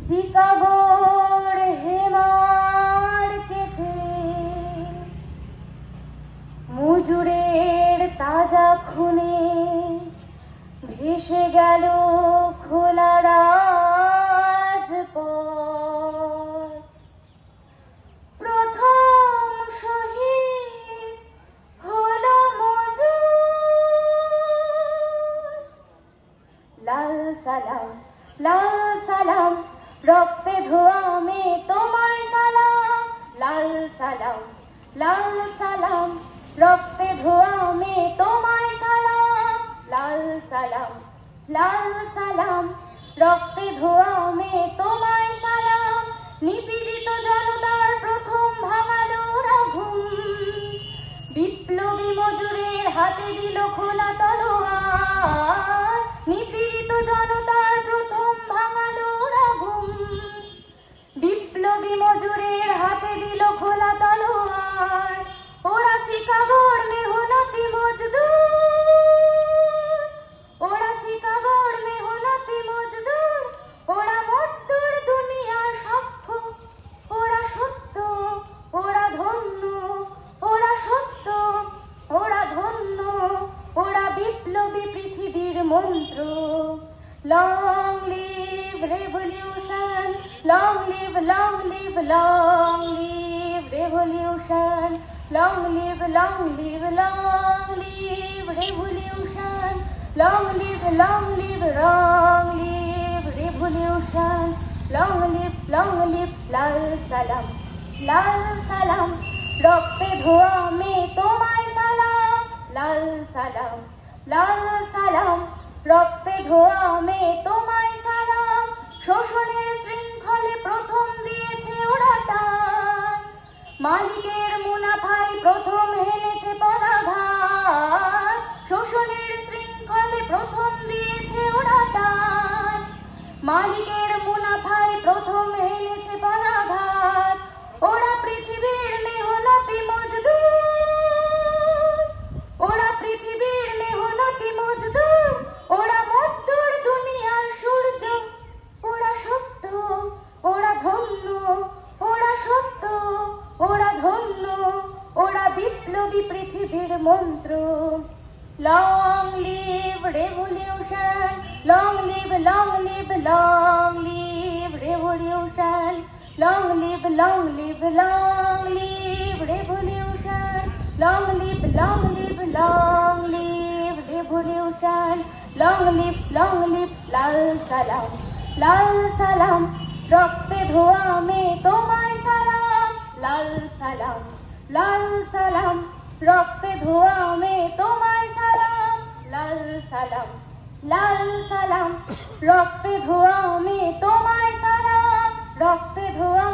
শিকাগোর হেমার কেটে মজুরের তাজা খুনে ভেসে গেল খোলা রাজপথ। প্রথম শহীদ হলো মজুর। লাল সালাম লাল সালাম, রক্তে ধোয়া মে তোমায় সালাম। লাল সালাম লাল সালাম, রক্তে ধোয়া মে তোমায় সালাম। লাল সালাম লাল সালাম, রক্তে ধোয়া মে তোমায় সালাম। নিপীড়িত জনতার প্রথম ভাঙালো ঘুম, বিপ্লবী মজুরের হাতে দিল খোলা তলোয়ার। নিপীড়িত জনতার প্রথম ভাঙালো ঘুম, বিপ্লবী মজুরের হাতে দিল খোলা তলোয়ার। ওরা শিকাগোর মেহনতি মজদুর, ওরা শিকাগোর মেহনতি মজদুর। ওরা মজদুর দুনিয়ার সাক্ষ্য, ওরা সত্য, ওরা ধন্য, ওরা সত্য, ওরা ধন্য, ওরা বিপ্লবী পৃথিবীর মন্ত্র। Long live revolution, long live, long live, long live revolution. Long live, long live, long live revolution. Long live, long live, long live revolution. Long live, long live, lal salam, lal salam, রক্তে ধোয়া মে তোমায় সালাম। লাল সালাম লাল সালাম, রক্তে ধোয়া মে তোমায় সালাম। শোষণের শৃঙ্খলে প্রথম দিয়েছে ওরা টান, মালিকের মুনাফায় প্রথম হেনেছে পরাঘাত। শোষণের শৃঙ্খলে প্রথম দিয়েছে ওরা টান, মালিকের মুনাফায় প্রথম হেনেছে পরাঘাত। ওরা পৃথিবীর মেহনতি মজদুর, ওরা পৃথিবীর মেহনতি মজদুর। ওরা মজদুর দুনিয়ার সূর্য, ওরা সত্য, ওরা ধন্য, ওরা সত্য, ওরা ধন্য, ওরা বিপ্লবী পৃথিবীর মন্ত্র। Long live revolution, long live, long live, long live revolution. Long live, long live, long live revolution. Long live, long live, long live revolution. Long live, long live, লাল সালাম, লাল সালাম, রক্তে ধোয়া মে তোমায় সালাম। লাল সালাম লাল সালাম, রক্তে ধোয়া মে তোমায় সালাম। লাল সালাম লাল সালাম, রক্তে ধোয়া মে তোমায় সালাম। রক্তে ধোয়া